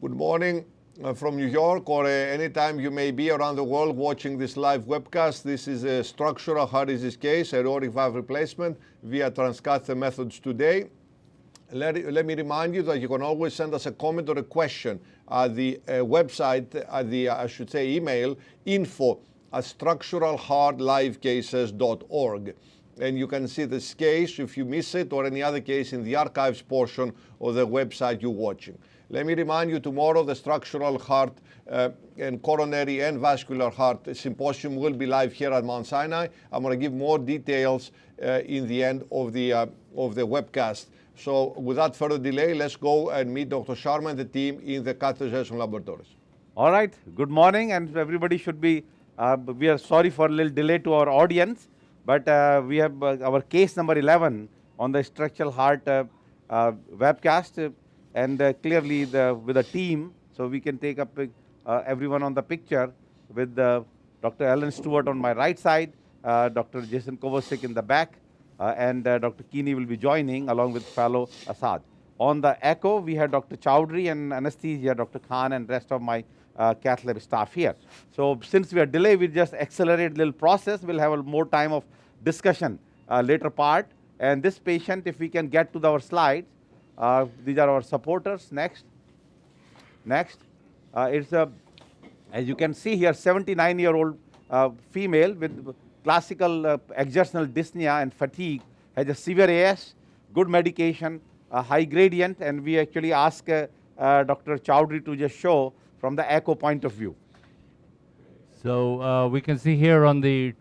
Good morning from New York, or anytime you may be around the world watching this live webcast. This is a structural heart disease case, aortic valve replacement via transcatheter methods today. Let me remind you that you can always send us a comment or a question at the website, at the, I should say, email, info@structuralheartlivecases.org. And you can see this case, if you miss it, or any other case in the archives portion of the website you're watching. Let me remind you, tomorrow the structural heart and coronary and vascular heart symposium will be live here at Mount Sinai. I'm going to give more details in the end of the webcast. So without further delay, let's go and meet Dr. Sharma and the team in the catheterization laboratories. All right, good morning, and everybody should be, we are sorry for a little delay to our audience, but we have our case number 11 on the structural heart webcast, and clearly with a team, so we can take up everyone on the picture with Dr. Alan Stewart on my right side, Dr. Jason Kovacic in the back, and Dr. Keeney will be joining along with fellow Assad. On the echo, we have Dr. Chowdhury, and anesthesia, Dr. Khan, and rest of my cath lab staff here. So since we are delayed, we just accelerate a little process. We'll have more time of discussion later part. And this patient, if we can get to our slides, these are our supporters. Next. It's a, as you can see here, 79-year-old female with classical exertional dyspnea and fatigue, has a severe AS, good medication, high gradient, and we actually ask Dr. Chowdhury to just show from the echo point of view. So we can see here on the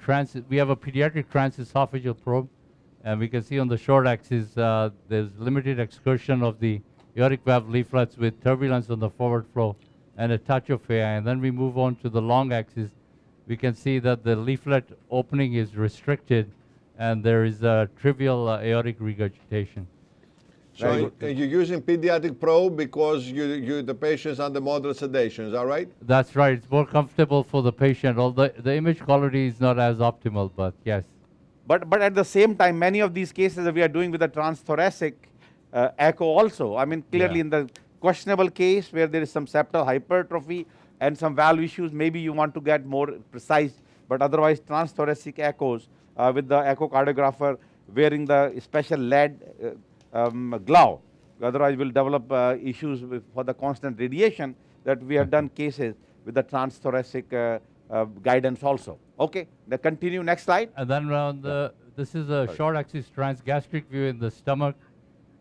we have a pediatric transesophageal probe, and we can see on the short axis there's limited excursion of the aortic valve leaflets with turbulence on the forward flow and a touch of AI. And then we move on to the long axis. We can see that the leaflet opening is restricted, and there is a trivial aortic regurgitation. So you're using pediatric probe because the patient's under moderate sedation, is that right? That's right. It's more comfortable for the patient, although the image quality is not as optimal, but yes. But at the same time, many of these cases that we are doing with the transthoracic echo also. I mean, clearly in the questionable case where there is some septal hypertrophy and some valve issues, maybe you want to get more precise, but otherwise transthoracic echoes with the echocardiographer wearing the special lead glove. Otherwise, we'll develop issues for the constant radiation that we have done cases with the transthoracic guidance also. Okay, then continue. Next slide. And then around this is a short axis transgastric view in the stomach,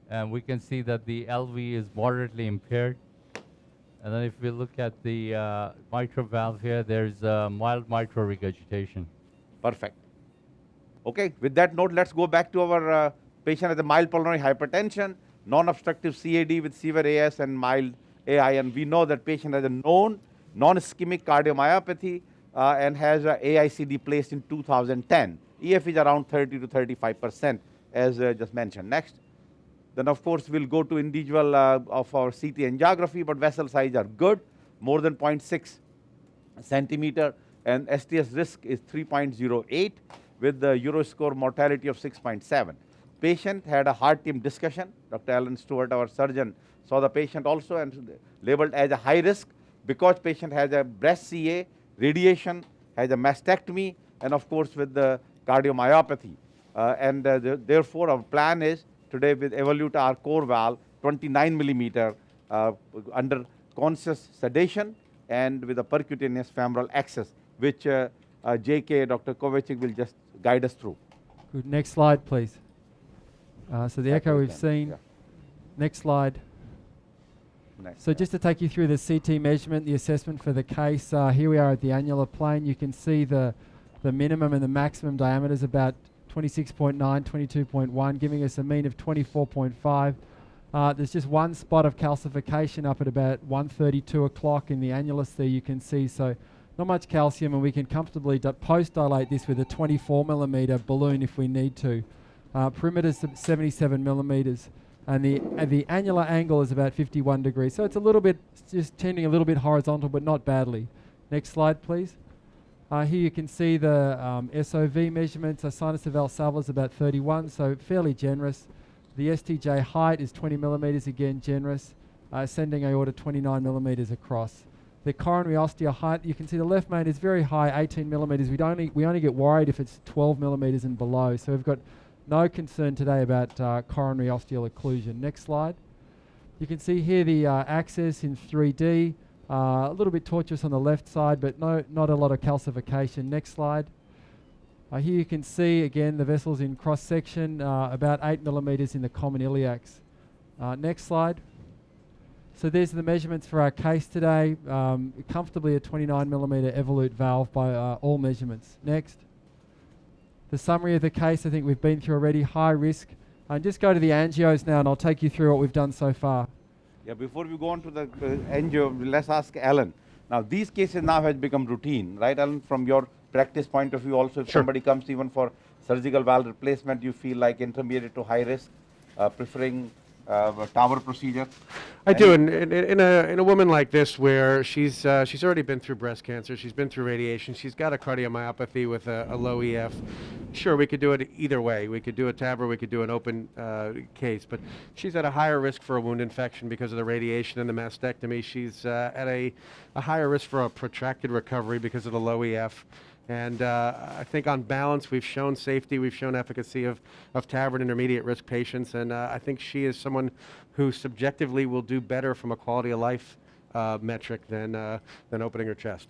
and we can see that the LV is moderately impaired. And then if we look at the mitral valve here, there's mild mitral regurgitation. Perfect. Okay, with that note, let's go back to our patient with a mild pulmonary hypertension, non-obstructive CAD with severe AS and mild AI, and we know that patient has a known non-ischemic cardiomyopathy and has a AICD placed in 2010. EF is around 30 to 35%, as just mentioned. Next. Then of course we'll go to individual of our CT angiography, but vessel size are good, more than 0.6 centimeter, and STS risk is 3.08 with the Euroscore mortality of 6.7. Patient had a heart team discussion. Dr. Alan Stewart, our surgeon, saw the patient also and labeled as a high risk because patient has a breast CA, radiation, has a mastectomy, and of course with the cardiomyopathy. Therefore our plan is today with Evolut-R CoreValve 29 millimeter under conscious sedation and with a percutaneous femoral access, which JK, Dr. Kovacic will just guide us through. Good. Next slide, please. So the echo we've seen. Yeah. Next slide. Next. So just to take you through the CT measurement, the assessment for the case, here we are at the annular plane. You can see the minimum and the maximum diameter is about 26.9, 22.1, giving us a mean of 24.5. There's just one spot of calcification up at about 1:32 o'clock in the annulus there you can see, so not much calcium, and we can comfortably post-dilate this with a 24 millimeter balloon if we need to. Perimeter is 77 millimeters, and the annular angle is about 51 degrees, so it's a little bit, just tending a little bit horizontal, but not badly. Next slide, please. Here you can see the SOV measurements. Sinus of Valsalva is about 31, so fairly generous. The STJ height is 20 millimeters, again generous. ascending aorta 29 millimeters across. The coronary ostia height, you can see the left main is very high, 18 millimeters. We only get worried if it's 12 millimeters and below. So we've got no concern today about coronary ostial occlusion. Next slide. You can see here the access in 3D. A little bit tortuous on the left side, but not a lot of calcification. Next slide. Here you can see again the vessels in cross section, about 8 millimeters in the common iliacs. Next slide. So these are the measurements for our case today. Comfortably a 29 millimeter Evolut valve by all measurements. Next. The summary of the case I think we've been through already. High risk. Just go to the angios now and I'll take you through what we've done so far. Yeah, before we go on to the angio, let's ask Alan. Now these cases now has become routine, right, Alan? From your practice point of view also, if somebody comes even for surgical valve replacement, you feel like intermediate to high risk, preferring TAVR procedure? I do, in a woman like this where she's already been through breast cancer, she's been through radiation, she's got a cardiomyopathy with a low EF. Sure, we could do it either way. We could do a TAVR, we could do an open case, but she's at a higher risk for a wound infection because of the radiation and the mastectomy. She's at a higher risk for a protracted recovery because of the low EF. And I think on balance, we've shown safety, we've shown efficacy of TAVR in intermediate risk patients, and I think she is someone who subjectively will do better from a quality of life metric than opening her chest.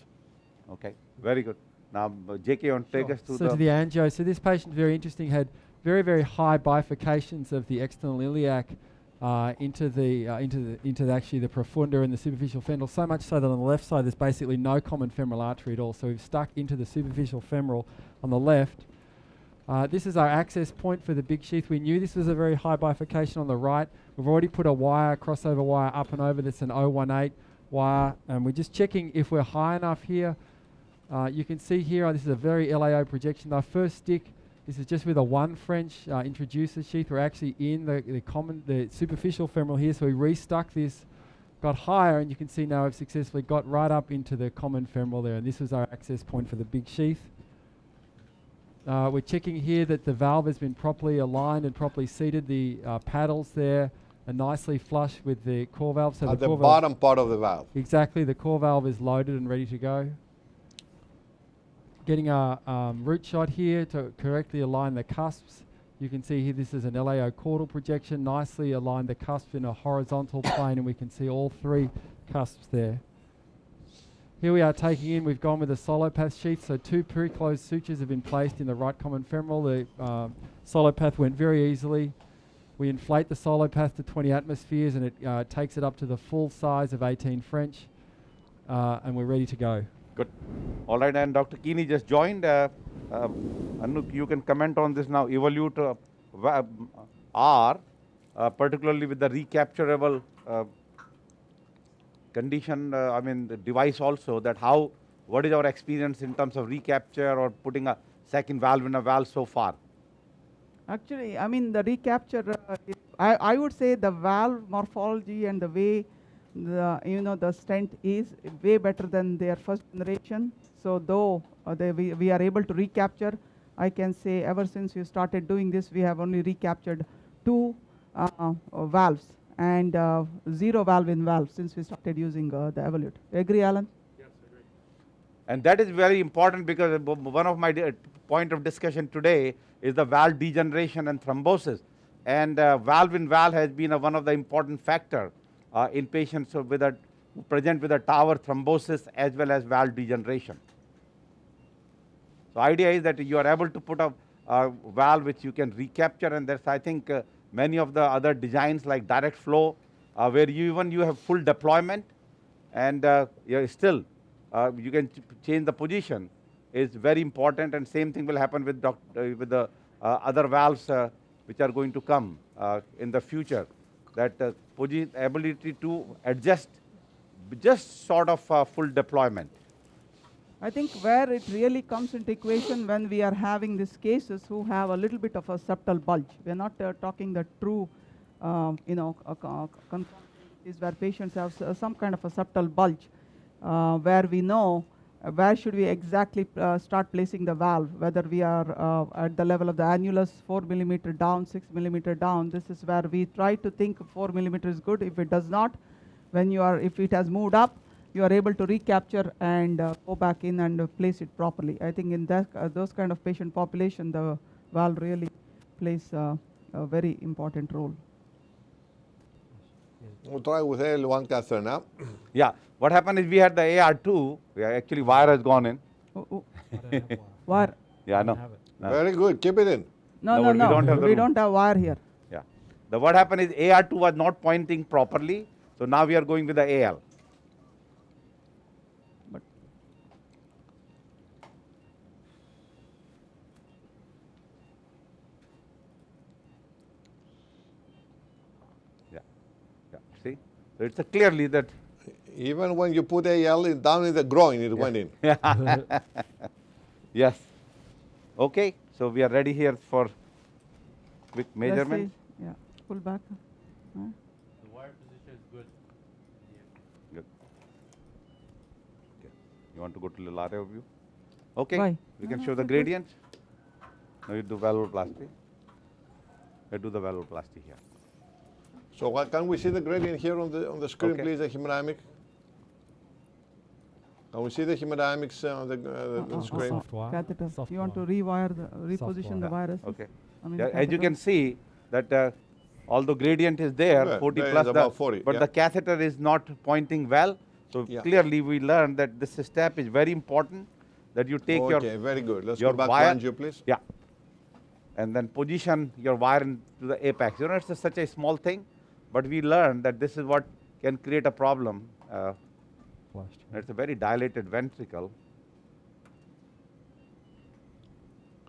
Okay, very good. Now, JK, want to take us through to the angio. So this patient, very interesting, had very, very high bifurcations of the external iliac into actually the profunda and the superficial femoral, so much so that on the left side there's basically no common femoral artery at all. So we've stuck into the superficial femoral on the left. This is our access point for the big sheath. We knew this was a very high bifurcation on the right. We've already put a wire, crossover wire up and over. That's an 018 wire, and we're just checking if we're high enough here. You can see here, this is a very LAO projection. Our first stick, this is just with a 1 French introducer sheath. We're actually in the superficial femoral here, so we restuck this, got higher, and you can see now we've successfully got right up into the common femoral there, and this was our access point for the big sheath. We're checking here that the valve has been properly aligned and properly seated. The paddles there are nicely flush with the core valve. So at the bottom part of the valve. Exactly, the core valve is loaded and ready to go. Getting our root shot here to correctly align the cusps. You can see here this is an LAO caudal projection, nicely aligned the cusps in a horizontal plane, and we can see all 3 cusps there. Here we are taking in, we've gone with a solopath sheath, so 2 pre-closed sutures have been placed in the right common femoral. The solopath went very easily. We inflate the solopath to 20 atmospheres and it takes it up to the full size of 18 French, and we're ready to go. Good. All right, and Dr. Keeney just joined. Anouk, you can comment on this now. Evolut-R, particularly with the recapturable condition, the device also, that what is our experience in terms of recapture or putting a second valve in a valve so far? Actually, the recapture, I would say the valve morphology and the way the stent is way better than their first generation. So though we are able to recapture, I can say ever since we started doing this, we have only recaptured 2 valves and 0 valve in valve since we started using the Evolut. Agree, Alan? Yes, I agree. And that is very important because one of my point of discussion today is the valve degeneration and thrombosis. And valve in valve has been one of the important factor in patients present with a TAVR thrombosis as well as valve degeneration. So idea is that you are able to put a valve which you can recapture, and that's I think many of the other designs like direct flow where you have full deployment and still you can change the position is very important, and same thing will happen with the other valves which are going to come in the future. That ability to adjust just sort of full deployment. I think where it really comes into equation when we are having these cases who have a little bit of a septal bulge. We are not talking the true, is where patients have some kind of a septal bulge, where we know where should we exactly start placing the valve, whether we are at the level of the annulus 4 millimeter down, 6 millimeter down. This is where we try to think 4 millimeter is good. If it does not, when you are, if it has moved up, you are able to recapture and go back in and place it properly. I think in that, those kind of patient population, the valve really plays a very important role. We'll try with L1 catheter now. Yeah. What happened is we had the AR2. Actually, wire has gone in. Wire? Yeah, no. Very good. Keep it in. No, No, no, but we don't have no. the We room. don't have wire here. Yeah. What happened is AR2 was not pointing properly. So now we are going with the AL. But Yeah. Yeah. See? So it's clearly that. Even when you put AL down in the groin, it went in. Yes. Okay. So we are ready here for quick let's measurement. see. Yeah, pull back. The wire position is good. Good. Okay. You want to go to the lateral view? Okay. Why? We No, can no, show the it's good. gradient. Now you do valvuloplasty. We do the valvuloplasty here. So can we see the gradient here on the screen, Okay. please, the hemodynamic? Can we see the hemodynamics on the screen? Soft wire. Catheter. Soft You want to wire. rewire, reposition the wire. virus. Okay. I mean, Yeah, the as you catheter. can see that although gradient is there, Yeah, 40 there plus is about 40, but yeah. the catheter is not pointing well. So Yeah. clearly we learned that this step is very important, that you take Okay, very good. Let's your go back wire. to angio, please. Yeah. And then position your wire into the apex. You know, it's such a small thing, but we learned that this is what can create a problem. Flushed. It's a very dilated ventricle.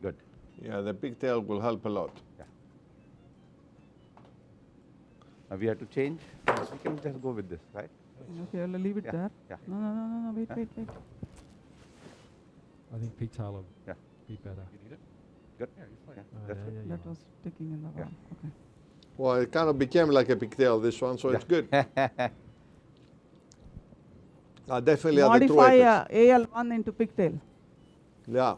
Good. Yeah, the pigtail will help a lot. Yeah. Now we have to change. We can just go with this, right? Okay, I'll leave it Yeah, there. yeah. No, wait. I think pigtail will Yeah. be better. Good. Oh, Yeah, yeah, that's yeah, good. yeah. That was sticking in the valve. Okay. Well, it kind of became like a pigtail, this one, so it's good. Definitely at the true Modify apex. AL1 into pigtail. Yeah.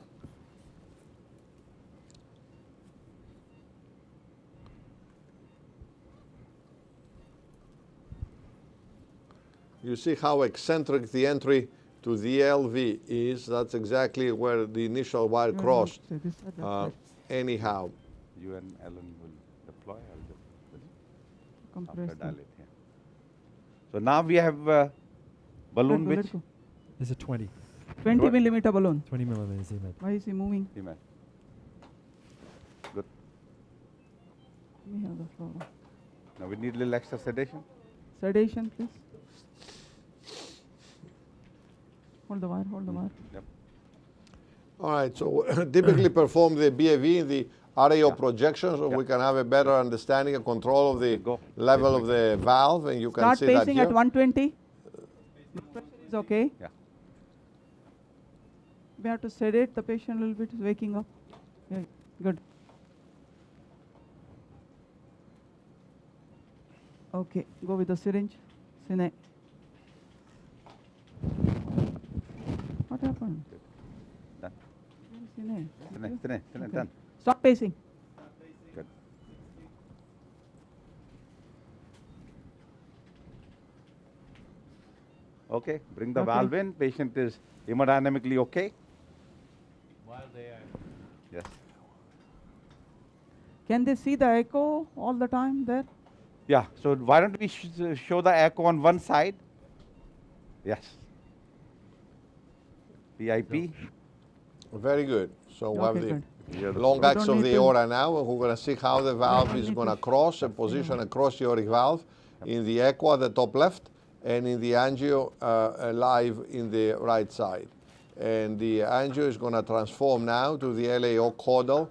You see how eccentric the entry to the LV is. That's exactly where the initial wire You will crossed. say this side, that Uh, side. anyhow. You and Ellen will deploy. I'll just Compress after them. dilate here. So now we have balloon Let which go. There's a 20 20 millimeter balloon. millimeters in it. Why is he moving? Amen. Good. Let me have the floor. Now we need a little extra sedation. Sedation, please. Hold the wire, hold the wire. Yep. All right, so typically perform the BAV in the RAO projection so we can have a better understanding and control of the Go. level of the valve, and you can Start see that pacing here. at 120. The pressure is okay. Yeah. We have to sedate the patient a little bit, he's waking up. Yeah, good. Okay, go with the syringe. Cine. What happened? Done. Cine. Finish. Okay. Done. Stop pacing. Good. Okay, bring the Okay. valve in. Patient is hemodynamically okay. While they are Yes. Can they see the echo all the time there? Yeah, so why don't we show the echo on one side? Yes. PIP. Very good. So we have Okay, the good. Here the long We axis don't of need the to- aorta now, and we're going to see how the valve don't is need going to to cross and position across the aortic valve in the echo at the top left and in the angio live in the right side. And the angio is going to transform now to the LAO caudal,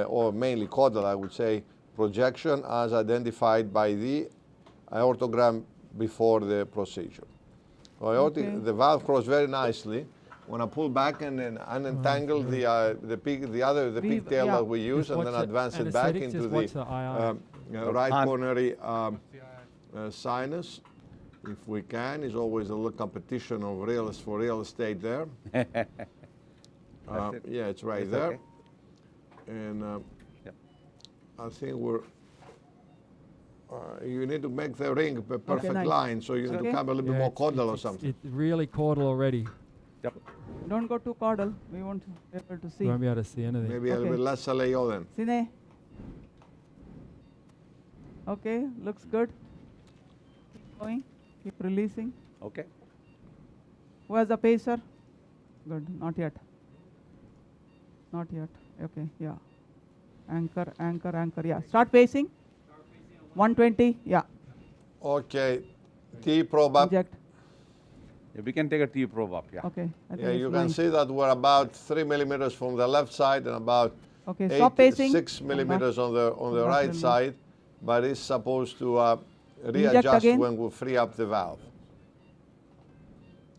or mainly caudal, I would say, projection as identified by the aortogram before the procedure. So Okay. the valve crossed very nicely. When I pull back and then unentangle the pigtail yeah. that we use, Just and watch then the advance it back anesthetic, into just watch the IR. right Hand. coronary sinus. If we can, is always a little competition of real estate there. That's it. Yeah, it's right It's there. okay. And Yep. I think we're You need to make the ring a perfect nice. line, so you need to Okay. come a little bit Yeah, more it's- caudal or it's- something. It's really caudal already. Yep. Don't go too caudal. We won't be able to see. You won't be able to see anything. Maybe a little Okay. bit less LAO then. Cine. Okay, looks good. Keep going. Keep releasing. Okay. Who has the pacer? Good. Not yet. Not yet. Okay. Yeah. Anchor, anchor, anchor. Yeah. Start pacing. 120. Yeah. Okay, T probe up. Inject. Yeah, we can take a T probe up. Yeah. Okay. I think Yeah, it's you flowing. can see that we're about 3 millimeters from the left side and about Okay. Stop pacing. 6 Come back. millimeters on the Come back right a little. side, but it's supposed to Inject readjust again. when we free up the valve.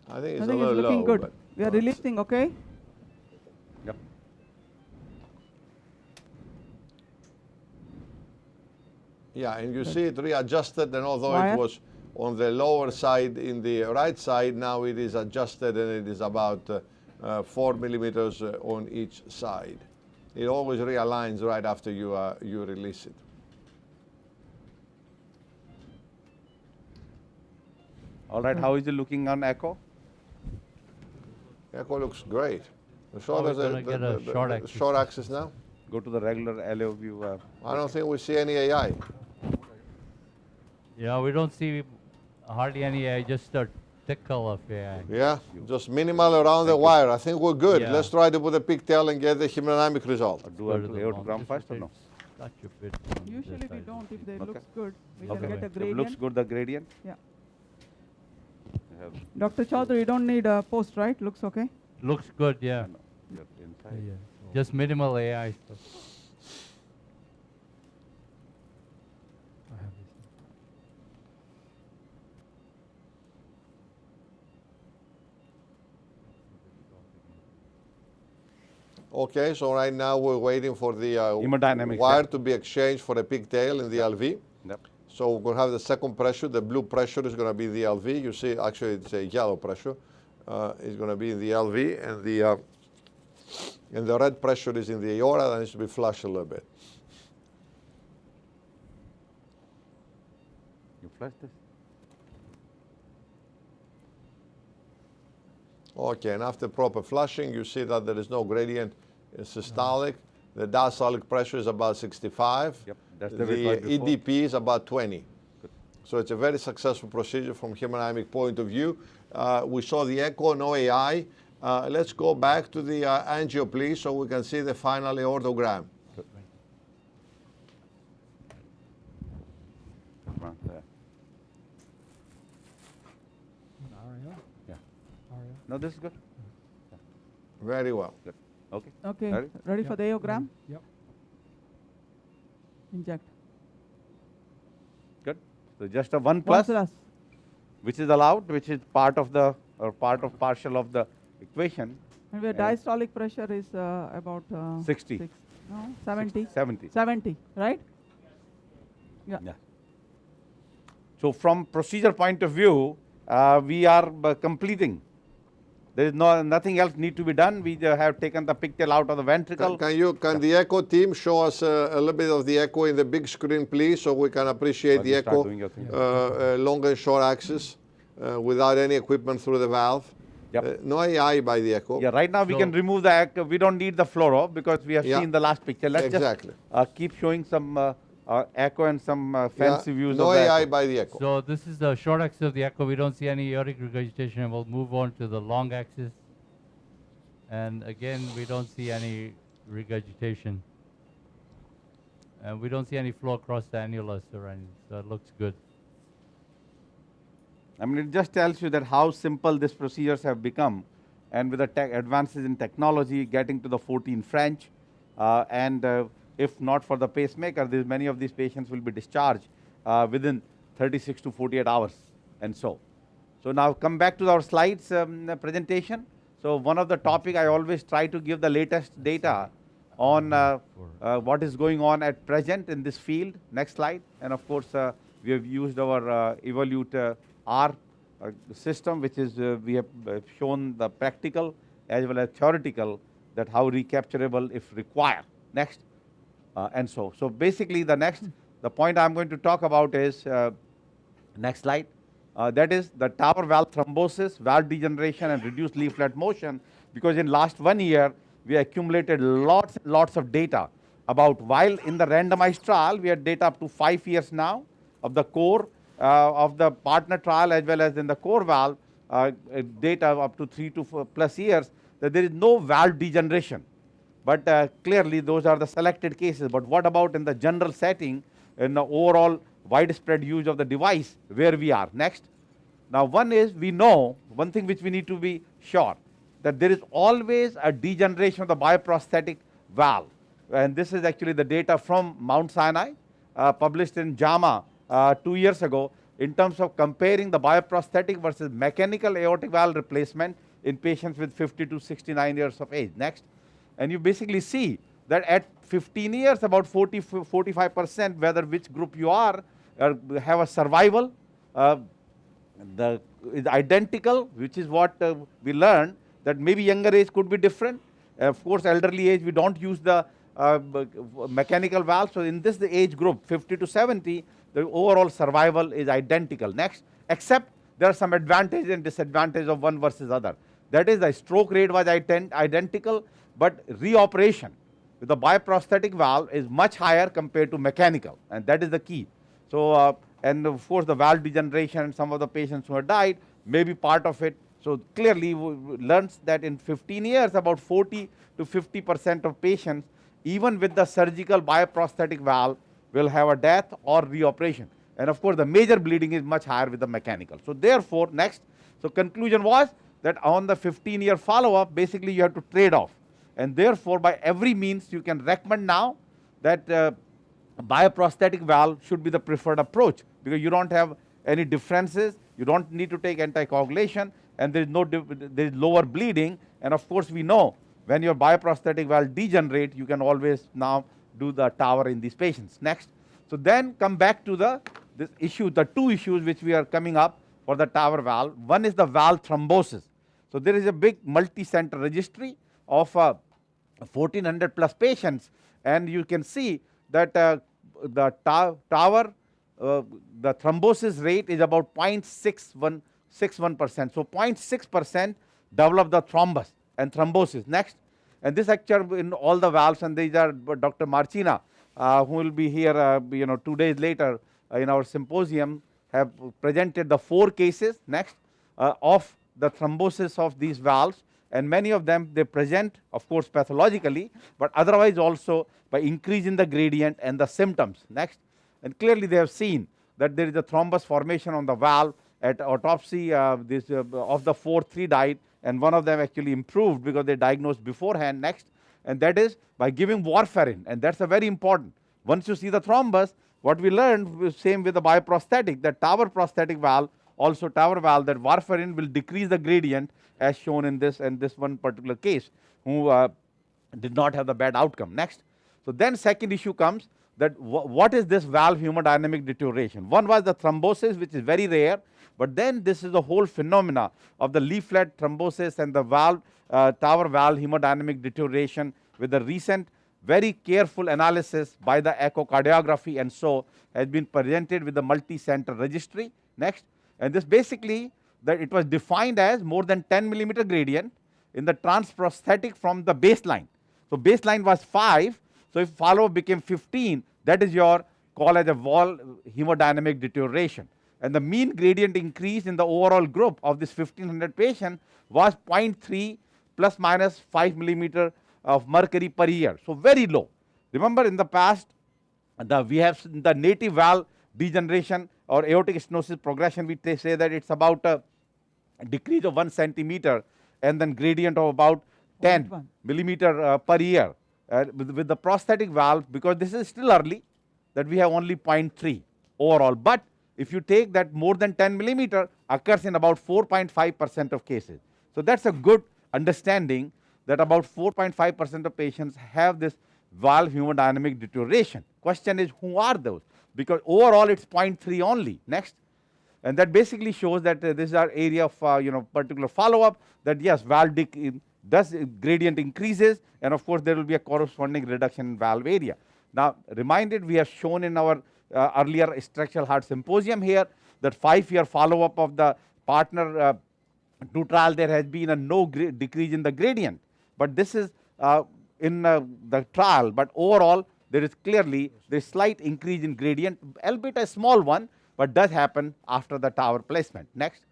I think it's I a think little it's looking low. good. but We are let's see. releasing. Okay. Yep. Yeah, and you see it readjusted, and although Wire. it was on the lower side in the right side, now it is adjusted and it is about 4 millimeters on each side. It always realigns right after you release it. All right. How is it looking on echo? Echo looks great. Show Oh, we're us gonna get a short axis. short axis now. Go to the regular LO view. I don't think we see any AI. Yeah, we don't see hardly any AI, just a tickle of AI. Yeah, just minimal around the wire. I think we're good. Yeah. Let's try to put a pigtail and get the hemodynamic result. Do a aortogram first or no? Touch a bit on this Usually we side. don't. If they Okay. looks good, we Okay. can get a If gradient. looks good, the gradient. Yeah. You have- Dr. Chaudhary, you don't need a post, right? Looks okay. Looks good, yeah. no, you're inside. Yeah. Just minimal AI stuff. I have this. Okay, so right now we're waiting for the Hemodynamics, wire yeah. to be exchanged for a pigtail in the LV. Yep. So we're going to have the second pressure. The blue pressure is going to be the LV. You see, actually, it's a yellow pressure. It's going to be in the LV, and the red pressure is in the aorta. That needs to be flushed a little bit. You flush this. Okay, and after proper flushing, you see that there is no gradient in systolic. The diastolic pressure is about 65. Yep, that's The the record before. EDP is about 20. So it's a very successful procedure from hemodynamic point of view. We saw the echo, no AI. Let's go back to the angio, please, so we can see the final aortogram. Right there. RAL? Yeah. RAL? No, this is good. Very well. Good. Okay. Okay. Ready? Ready for the aortogram? Yep. Inject. Good. So just a 1 One plus, plus. which is allowed, which is part of the or part of partial of the equation. And where And- diastolic pressure is about 60. No, 70. 70. 70, right? Yeah. Yeah. So from procedure point of view, we are completing. There is nothing else need to be done. We have taken the pigtail out of the ventricle. Can the echo team show us a little bit of the echo in the big screen, please, so we can appreciate While the you start echo, doing your thing. long and short axis, without any equipment through the valve. Yep. No AI by the echo. Yeah, right now we So- can remove the echo. We don't need the fluoro because we have Yeah. seen the last picture. Let's Exactly. just keep showing some echo and some Yeah, fancy views no of the AI echo. by the echo. So this is the short axis of the echo. We don't see any aortic regurgitation, and we'll move on to the long axis. And again, we don't see any regurgitation. And we don't see any flow across the annulus or anything, so it looks good. I mean, it just tells you that how simple these procedures have become, and with the advances in technology, getting to the 14 French, and if not for the pacemaker, many of these patients will be discharged within 36 to 48 hours, and so. So now come back to our slides presentation. So one of the topic I always try to give the latest data on what is going on at present in this field. Next slide. And of course, we have used our Evolut-R system, which is we have shown the practical as well as theoretical that how recapturable if required. Next. And so basically the next the point I'm going to talk about is, next slide, that is the TAVR valve thrombosis, valve degeneration, and reduced leaflet motion, because in last 1 year, we accumulated lots and lots of data about, while in the randomized trial, we had data up to 5 years now of the core, of the partner trial, as well as in the core valve, data up to 3 to 4+ years, that there is no valve degeneration. But clearly, those are the selected cases. But what about in the general setting, in the overall widespread use of the device, where we are? Next. Now, one is, we know, one thing which we need to be sure, that there is always a degeneration of the bioprosthetic valve. And this is actually the data from Mount Sinai, published in JAMA 2 years ago, in terms of comparing the bioprosthetic versus mechanical aortic valve replacement in patients with 50 to 69 years of age. Next. And you basically see that at 15 years, about 45%, whether which group you are, have a survival. Is identical, which is what we learned, that maybe younger age could be different. Of course, elderly age, we don't use the mechanical valve. So in this the age group, 50 to 70, the overall survival is identical. Next, except there are some advantages and disadvantages of one versus other. That is, the stroke rate was identical, but reoperation with the bioprosthetic valve is much higher compared to mechanical, and that is the key. So, and of course, the valve degeneration and some of the patients who have died may be part of it. So clearly, we learned that in 15 years, about 40 to 50% of patients, even with the surgical bioprosthetic valve, will have a death or reoperation. And of course, the major bleeding is much higher with the mechanical. So therefore, next, so conclusion was that on the 15-year follow-up, basically you have to trade off. And therefore, by every means, you can recommend now that bioprosthetic valve should be the preferred approach, because you don't have any differences, you don't need to take anticoagulation, and there is lower bleeding. And of course, we know when your bioprosthetic valve degenerate, you can always now do the TAVR in these patients. Next. So then come back to this issue, the two issues which we are coming up for the TAVR valve. One is the valve thrombosis. So there is a big multi-center registry of 1400 plus patients, and you can see that the TAVR, the thrombosis rate is about 0.61%. So 0.6% develop the thrombus and thrombosis. Next. And this actually in all the valves, and these are Dr. Marchina, who will be here 2 days later in our symposium, have presented the 4 cases, next, of the thrombosis of these valves. And many of them, they present, of course, pathologically, but otherwise also by increasing the gradient and the symptoms. Next. And clearly they have seen that there is a thrombus formation on the valve. At autopsy, of the 4, 3 died, and one of them actually improved because they diagnosed beforehand. Next. And that is by giving warfarin, and that's a very important. Once you see the thrombus, what we learned, same with the bioprosthetic, that TAVR prosthetic valve, also TAVR valve, that warfarin will decrease the gradient, as shown in this one particular case, who did not have the bad outcome. Next. So then second issue comes, that what is this valve hemodynamic deterioration? One was the thrombosis, which is very rare, but then this is the whole phenomena of the leaflet thrombosis and the valve, TAVR valve hemodynamic deterioration, with the recent very careful analysis by the echocardiography, and so has been presented with the multi-center registry. Next. And this basically, that it was defined as more than 10 millimeter gradient in the transprosthetic from the baseline. So baseline was 5, so if follow-up became 15, that is your call as a valve hemodynamic deterioration. And the mean gradient increase in the overall group of this 1500 patient was 0.3 plus minus 5 millimeter of mercury per year. So very low. Remember in the past, we have the native valve degeneration or aortic stenosis progression, we say that it's about a decrease of 1 centimeter and then gradient of about 10 millimeter per year. With the prosthetic valve, because this is still early, that we have only 0.3 overall. But if you take that, more than 10 millimeter occurs in about 4.5% of cases. So that's a good understanding that about 4.5% of patients have this valve hemodynamic deterioration. Question is, who are those? Because overall it's 0.3 only. Next. And that basically shows that this is our area of particular follow-up, that yes, valve gradient increases, and of course there will be a corresponding reduction in valve area. Now reminded, we have shown in our earlier structural heart symposium here, that 5-year follow-up of the partner 2 trial, there has been a no decrease in the gradient. But this is in the trial, but overall there is clearly the slight increase in gradient, albeit a small one, but does happen after the TAVR placement. Next.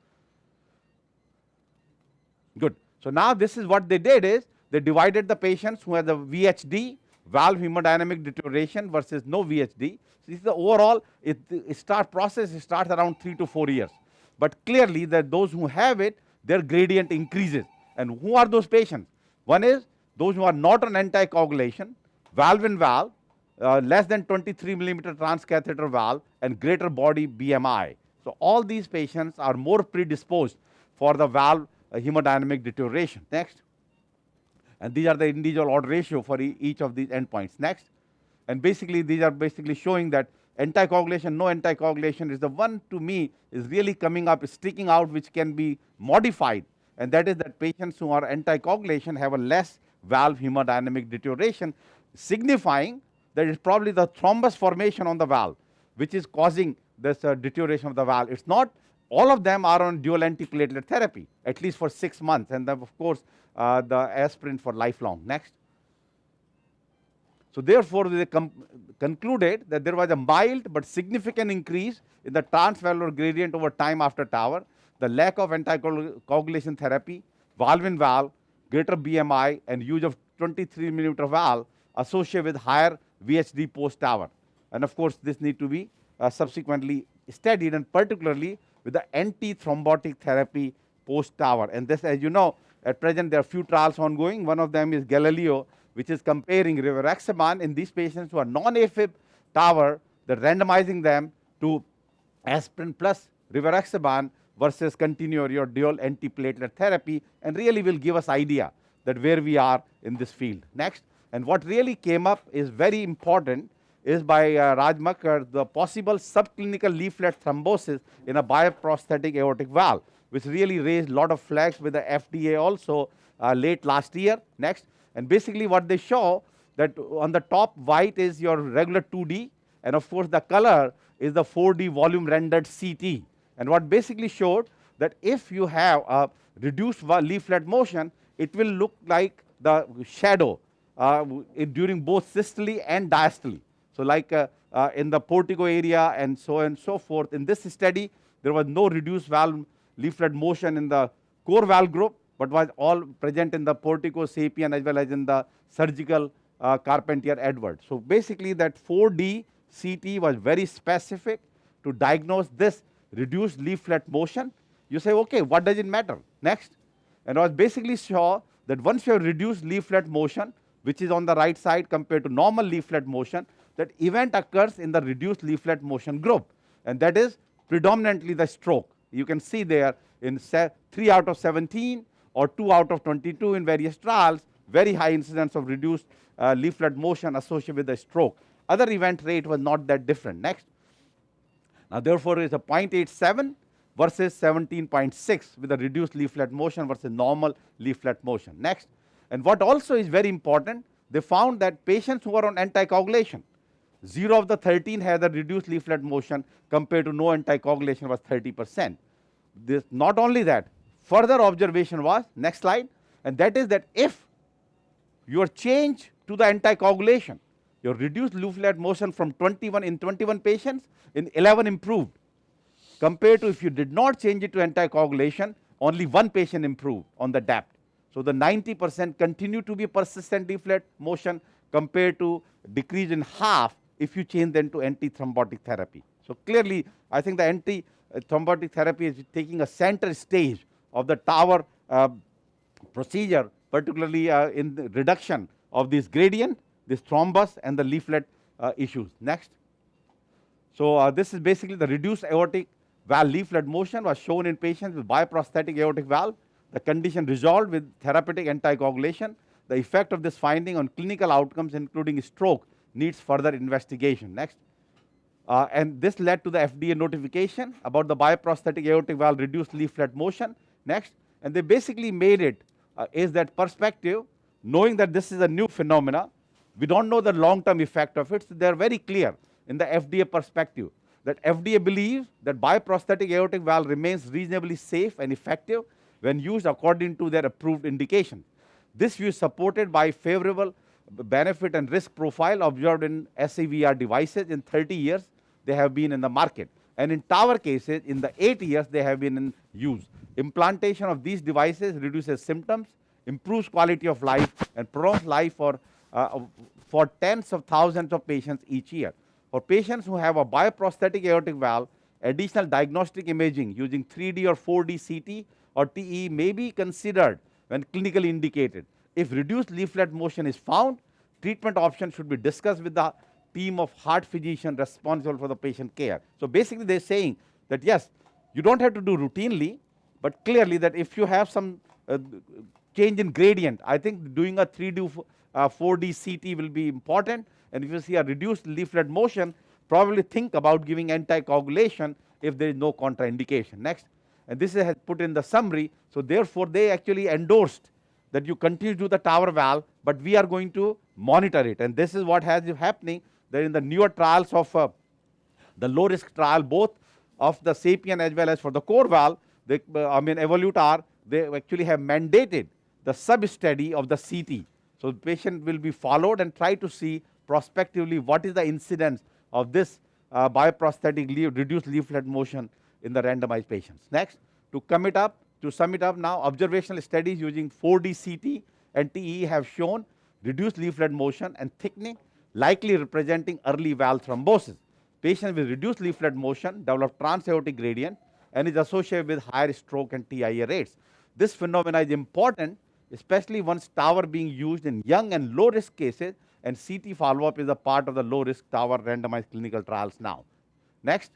Good. So now this is what they did is they divided the patients who had the VHD, valve hemodynamic deterioration, versus no VHD. So this is the overall process starts around 3 to 4 years. But clearly that those who have it, their gradient increases. And who are those patients? One is those who are not on anticoagulation, valve in valve, less than 23 millimeter transcatheter valve, and greater body BMI. So all these patients are more predisposed for the valve hemodynamic deterioration. Next. And these are the individual odds ratio for each of these endpoints. Next. And basically these are basically showing that anticoagulation, no anticoagulation is the one to me is really coming up, sticking out, which can be modified. And that is that patients who are anticoagulation have a less valve hemodynamic deterioration, signifying that it's probably the thrombus formation on the valve which is causing this deterioration of the valve. It's not all of them are on dual antiplatelet therapy, at least for 6 months, and then of course the aspirin for lifelong. Next. So therefore they concluded that there was a mild but significant increase in the transvalvular gradient over time after TAVR, the lack of anticoagulation therapy, valve in valve, greater BMI, and use of 23 millimeter valve associated with higher VHD post TAVR. And of course this need to be subsequently studied, and particularly with the anti-thrombotic therapy post TAVR. And this, as you know, at present there are few trials ongoing. One of them is Galileo, which is comparing rivaroxaban in these patients who are non-AFib TAVR, they're randomizing them to aspirin plus rivaroxaban versus continue your dual antiplatelet therapy, and really will give us idea that where we are in this field. Next. And what really came up is very important is by Raj Makkar, the possible subclinical leaflet thrombosis in a bioprosthetic aortic valve, which really raised a lot of flags with the FDA also late last year. Next. And basically what they show that on the top white is your regular 2D, and of course the color is the 4D volume rendered CT. And what basically showed that if you have a reduced leaflet motion, it will look like the shadow during both systole and diastole. So like in the portico area and so on and so forth. In this study, there was no reduced valve leaflet motion in the core valve group, but was all present in the portico sapien as well as in the surgical Carpentier Edwards. So basically that 4D CT was very specific to diagnose this reduced leaflet motion. You say, okay, what does it matter? Next. And I was basically sure that once you have reduced leaflet motion, which is on the right side compared to normal leaflet motion, that event occurs in the reduced leaflet motion group, and that is predominantly the stroke. You can see there in 3 out of 17 or 2 out of 22 in various trials, very high incidence of reduced leaflet motion associated with the stroke. Other event rate was not that different. Next. Now therefore is a 0.87 versus 17.6 with a reduced leaflet motion versus normal leaflet motion. Next. And what also is very important, they found that patients who are on anticoagulation, 0 of the 13 had a reduced leaflet motion compared to no anticoagulation was 30%. This, not only that, further observation was, next slide, and that is that if your change to the anticoagulation, your reduced leaflet motion from 21 patients, in 11 improved, compared to if you did not change it to anticoagulation, only 1 patient improved on the DAPT. So the 90% continue to be persistent leaflet motion compared to decrease in half if you change them to anti-thrombotic therapy. So clearly, I think the anti-thrombotic therapy is taking a center stage of the TAVR procedure, particularly in the reduction of this gradient, this thrombus, and the leaflet issues. Next. So this is basically the reduced aortic valve leaflet motion was shown in patients with bioprosthetic aortic valve. The condition resolved with therapeutic anticoagulation. The effect of this finding on clinical outcomes, including stroke, needs further investigation. Next. And this led to the FDA notification about the bioprosthetic aortic valve reduced leaflet motion. Next. And they basically made it is that perspective, knowing that this is a new phenomena, we don't know the long-term effect of it, so they are very clear in the FDA perspective, that FDA believes that bioprosthetic aortic valve remains reasonably safe and effective when used according to their approved indication. This view is supported by favorable benefit and risk profile observed in SCVR devices in 30 years they have been in the market. And in TAVR cases, in the 8 years they have been in use. Implantation of these devices reduces symptoms, improves quality of life, and prolongs life for tens of thousands of patients each year. For patients who have a bioprosthetic aortic valve, additional diagnostic imaging using 3D or 4D CT or TE may be considered when clinically indicated. If reduced leaflet motion is found, treatment options should be discussed with the team of heart physician responsible for the patient care. So basically they're saying that yes, you don't have to do routinely, but clearly that if you have some change in gradient, I think doing a 3D 4D CT will be important, and if you see a reduced leaflet motion, probably think about giving anticoagulation if there is no contraindication. Next, and this is put in the summary, so therefore they actually endorsed that you continue to do the TAVR valve, but we are going to monitor it, and this is what has been happening, that in the newer trials of the low risk trial, both of the SAPIEN as well as for the CoreValve, Evolut-R, they actually have mandated the sub-study of the CT. So the patient will be followed and try to see prospectively what is the incidence of this bioprosthetic reduced leaflet motion in the randomized patients. Next, to sum it up now, observational studies using 4D CT and TE have shown reduced leaflet motion and thickening, likely representing early valve thrombosis. Patients with reduced leaflet motion develop transaortic gradient and is associated with higher stroke and TIA rates. This phenomena is important, especially once TAVR being used in young and low risk cases, and CT follow-up is a part of the low risk TAVR randomized clinical trials now. Next,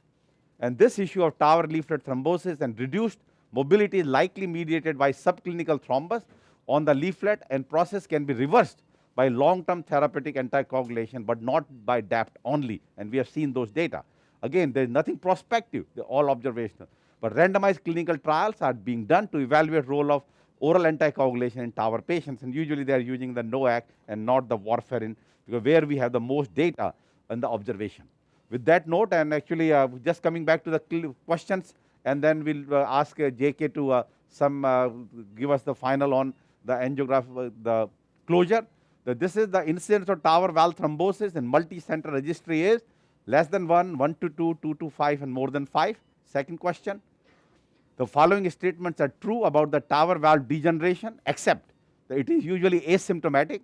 and this issue of TAVR leaflet thrombosis and reduced mobility is likely mediated by subclinical thrombus on the leaflet, and process can be reversed by long-term therapeutic anticoagulation, but not by DAPT only, and we have seen those data. Again, there is nothing prospective, they're all observational, but randomized clinical trials are being done to evaluate role of oral anticoagulation in TAVR patients, and usually they are using the NOAC and not the warfarin, because where we have the most data on the observation. With that note, and actually just coming back to the questions, and then we'll ask JK to give us the final on the angiograph, the closure. That this is the incidence of TAVR valve thrombosis in multi-center registry is less than 1, 1 to 2, 2 to 5, and more than 5. Second question, the following statements are true about the TAVR valve degeneration, except that it is usually asymptomatic,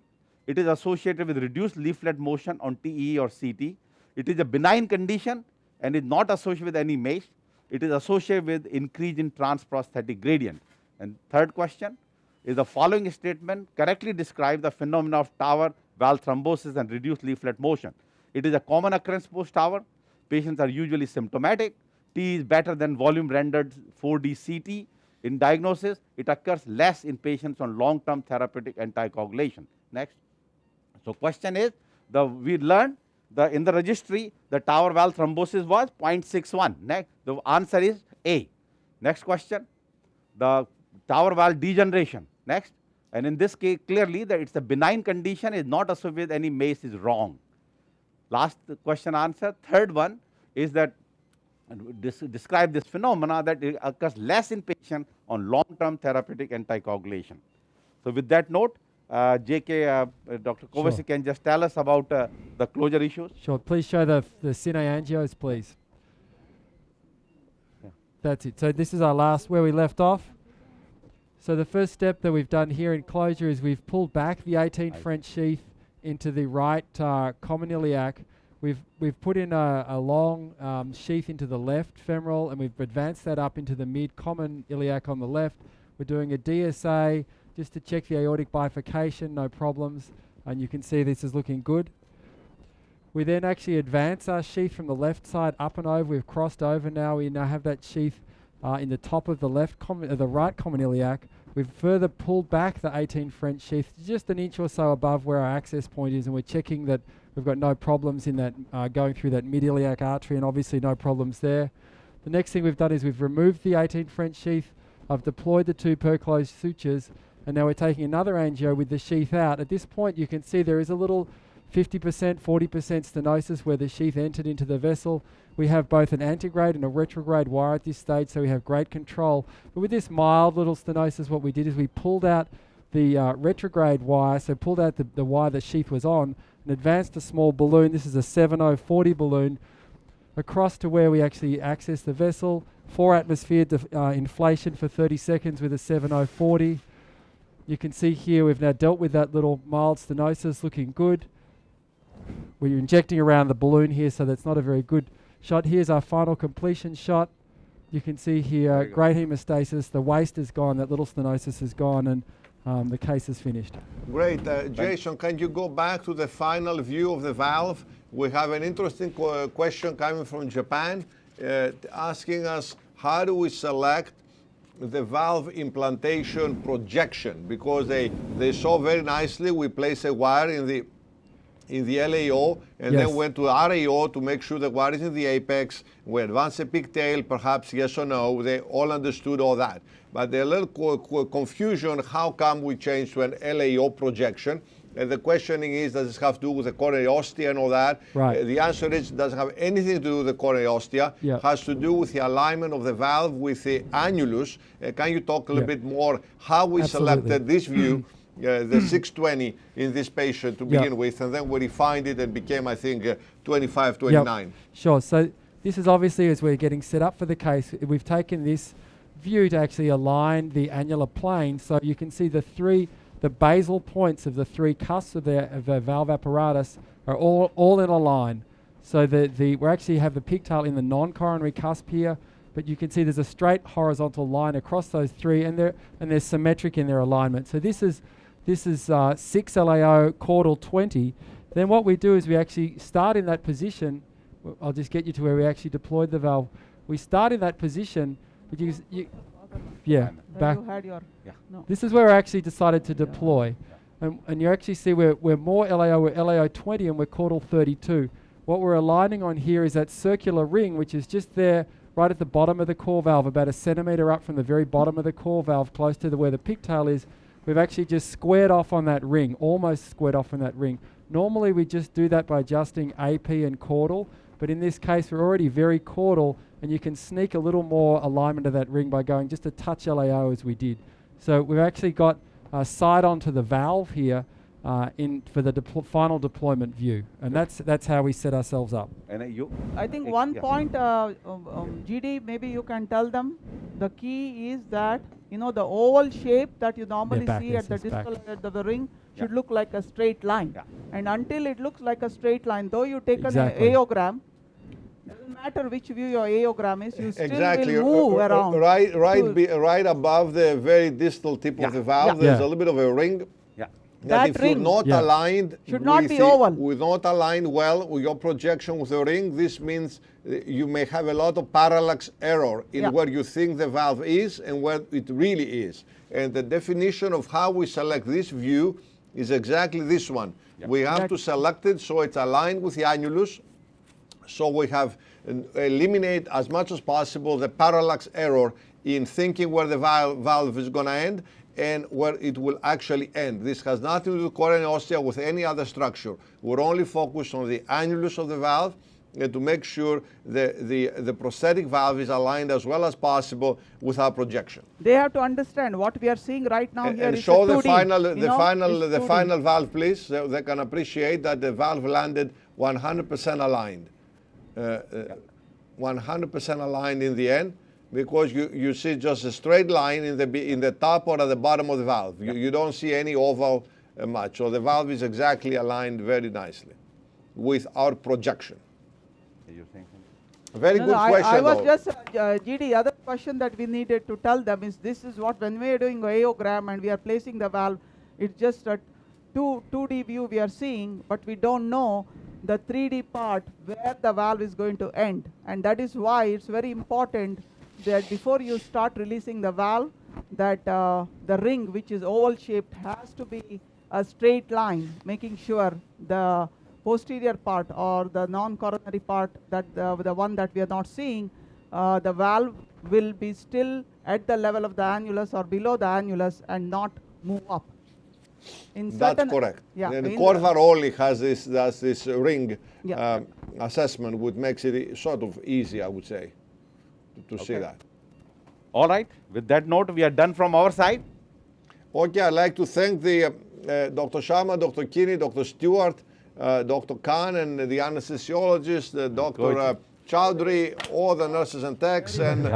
it is associated with reduced leaflet motion on TE or CT, it is a benign condition and is not associated with any MACE, it is associated with increase in transprosthetic gradient. And third question, is the following statement correctly describe the phenomena of TAVR valve thrombosis and reduced leaflet motion? It is a common occurrence post-TAVR. Patients are usually symptomatic. T is better than volume rendered 4D CT. In diagnosis, it occurs less in patients on long-term therapeutic anticoagulation. Next. So question is, we learned in the registry, the TAVR valve thrombosis was 0.61. Next, the answer is A. Next question, the TAVR valve degeneration. Next, and in this case, clearly that it's a benign condition, is not associated with any MACE, is wrong. Last question answer. Third one is that describe this phenomena that it occurs less in patients on long-term therapeutic anticoagulation. So with that note, JK, Dr. Kovacic Sure. can just tell us about the closure issues. Sure. Please show the cine angios, please. Yeah. That's it. So this is our last, where we left off. So the first step that we've done here in closure is we've pulled back the 18 French sheath into the right common iliac. We've put in a long sheath into the left femoral, and we've advanced that up into the mid common iliac on the left. We're doing a DSA just to check the aortic bifurcation, no problems, and you can see this is looking good. We then actually advance our sheath from the left side up and over. We've crossed over now. We now have that sheath in the top of the the right common iliac. We've further pulled back the 18 French sheath just an inch or so above where our access point is, and we're checking that we've got no problems in that going through that mid-iliac artery, and obviously no problems there. The next thing we've done is we've removed the 18 French sheath. I've deployed the 2 perclosed sutures, and now we're taking another angio with the sheath out. At this point, you can see there is a little 50%, 40% stenosis where the sheath entered into the vessel. We have both an antegrade and a retrograde wire at this stage, so we have great control. But with this mild little stenosis, what we did is we pulled out the retrograde wire, so pulled out the wire the sheath was on, and advanced a small balloon. This is a 7040 balloon across to where we actually access the vessel. 4 atmosphere inflation for 30 seconds with a 7040. You can see here we've now dealt with that little mild stenosis, looking good. We're injecting around the balloon here, so that's not a very good shot. Here's our final completion shot. You can see here great hemostasis, the waste is gone, that little stenosis is gone, and the case is finished. Great. Jason, can you go back to the final view of the valve? We have an interesting question coming from Japan asking us, how do we select the valve implantation projection? Because they saw very nicely, we place a wire in the LAO and Yes. then went to RAO to make sure the wire is in the apex. We advanced a pigtail, perhaps yes or no. They all understood all that. But there's a little confusion, how come we changed to an LAO projection? And the questioning is, does this have to do with the coronary ostia and all that? Right. The answer is, it doesn't have anything to do with the coronary ostia. Yeah. It has to do with the alignment of the valve with the annulus. Can you talk a little Yeah. bit more how we Absolutely. selected this view, the 620 in this patient to Yeah. begin with, and then we refined it and became, I think, 25, 29. Yep. Sure. So this is obviously, as we're getting set up for the case, we've taken this view to actually align the annular plane. So you can see the basal points of the 3 cusps of the valve apparatus are all in a line. So we actually have the pigtail in the non-coronary cusp here, but you can see there's a straight horizontal line across those 3, and they're symmetric in their alignment. So this is 6 LAO caudal 20. Then what we do is we actually start in that position. I'll just get you to where we actually deployed the valve. We start in that position, but yeah, back. You had your Yeah. no. This is where I actually decided to deploy. And you actually see we're more LAO, we're LAO 20 and we're caudal 32. What we're aligning on here is that circular ring, which is just there right at the bottom of the core valve, about a centimetre up from the very bottom of the core valve, close to where the pigtail is. We've actually just squared off on that ring, almost squared off on that ring. Normally we just do that by adjusting AP and caudal, but in this case we're already very caudal, and you can sneak a little more alignment of that ring by going just a touch LAO as we did. So we've actually got side onto the valve here for the final deployment view, and that's how we set ourselves up. And I think Yeah. one point, GD, maybe you can tell them, the key is that, the oval shape that you normally back, see yes, at the it's back. distal end of the ring should Yeah. look like a straight line. Yeah. And until it looks like a straight line, though you take Exactly. an aortogram, doesn't matter which view your aortogram is, you still Exactly. will move around. Right above the very distal tip Yeah. of the valve, Yeah. there's Yeah. a little bit of a ring. Yeah. That If you're ring not Yeah. aligned, should not with be the- oval. With not aligned well with your projection with the ring, this means you may have a lot of parallax error in Yeah. where you think the valve is and where it really is. And the definition of how we select this view is exactly this one. Yeah. We have to Exactly. select it so it's aligned with the annulus, so we have eliminate as much as possible the parallax error in thinking where the valve is going to end and where it will actually end. This has nothing to do with coronary ostia with any other structure. We're only focused on the annulus of the valve to make sure the prosthetic valve is aligned as well as possible with our projection. They have to understand what we are seeing right now here And is show a the 2D, final, you the know, final, it's the 2D. final valve, please, so they can appreciate that the valve landed 100% aligned. 100% aligned in the end, because you see just a straight line in the top or at the bottom of the valve. You don't see any oval much. So the valve is exactly aligned very nicely with our projection. You're saying something? A very No, good no, question, I was though. just, GD, other question that we needed to tell them is this is what, when we are doing aortogram and we are placing the valve, it's just a 2D view we are seeing, but we don't know the 3D part where the valve is going to end. And that is why it's very important that before you start releasing the valve, that the ring, which is oval shaped, has to be a straight line, making sure the posterior part or the non-coronary part, that the one that we are not seeing, the valve will be still at the level of the annulus or below the annulus and not move up. In That's certain, correct. Yeah. And the in- CoreValve only has this ring Yeah. assessment, which makes it sort of easy, I would say, to see Okay. that. All right. With that note, we are done from our side. Okay, I'd like to thank the Dr. Sharma, Dr. Kinney, Dr. Stewart, Dr. Khan, and the anesthesiologist, Dr. Chowdhury, all the nurses and techs, and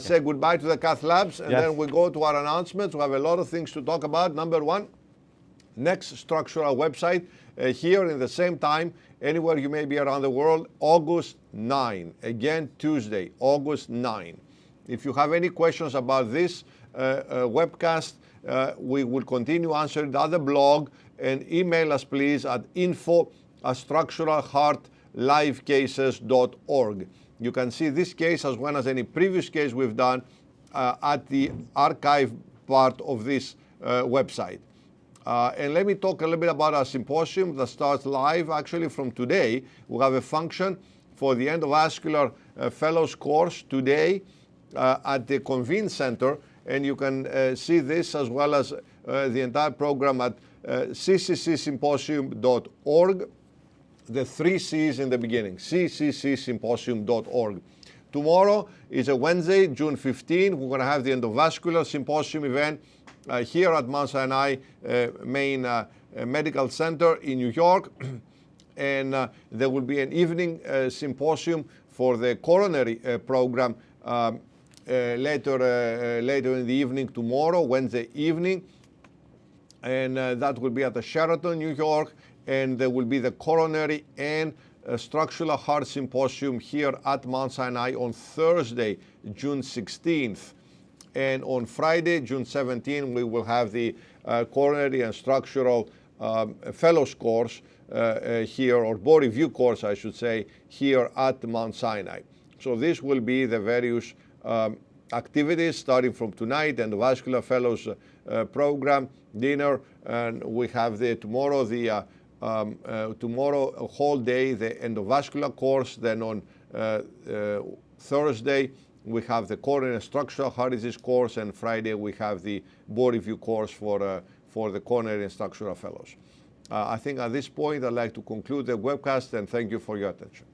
say goodbye to the cath labs. And Yes. then we go to our announcements. We have a lot of things to talk about. Number one, next structural website here in the same time, anywhere you may be around the world, August 9. Again, Tuesday, August 9. If you have any questions about this webcast, we will continue answering the other blog, and email us please at info@structuralheartlivecases.org. You can see this case as well as any previous case we've done at the archive part of this website. And let me talk a little bit about our symposium that starts live actually from today. We'll have a function for the endovascular fellows course today at the Convene Center, and you can see this as well as the entire program at cccsymposium.org. The 3 C's in the beginning, cccsymposium.org. Tomorrow is a Wednesday, June 15. We're going to have the endovascular symposium event here at Mount Sinai Main Medical Center in New York. And there will be an evening symposium for the coronary program later in the evening tomorrow, Wednesday evening. And that will be at the Sheraton, New York. And there will be the coronary and structural heart symposium here at Mount Sinai on Thursday, June 16th. And on Friday, June 17th, we will have the coronary and structural fellows course here, or board review course, I should say, here at Mount Sinai. So this will be the various activities starting from tonight, and the vascular fellows program, dinner, and we have tomorrow a whole day, the endovascular course. Then on Thursday, we have the coronary and structural heart disease course, and Friday we have the board review course for the coronary and structural fellows. I think at this point I'd like to conclude the webcast, and thank you for your attention.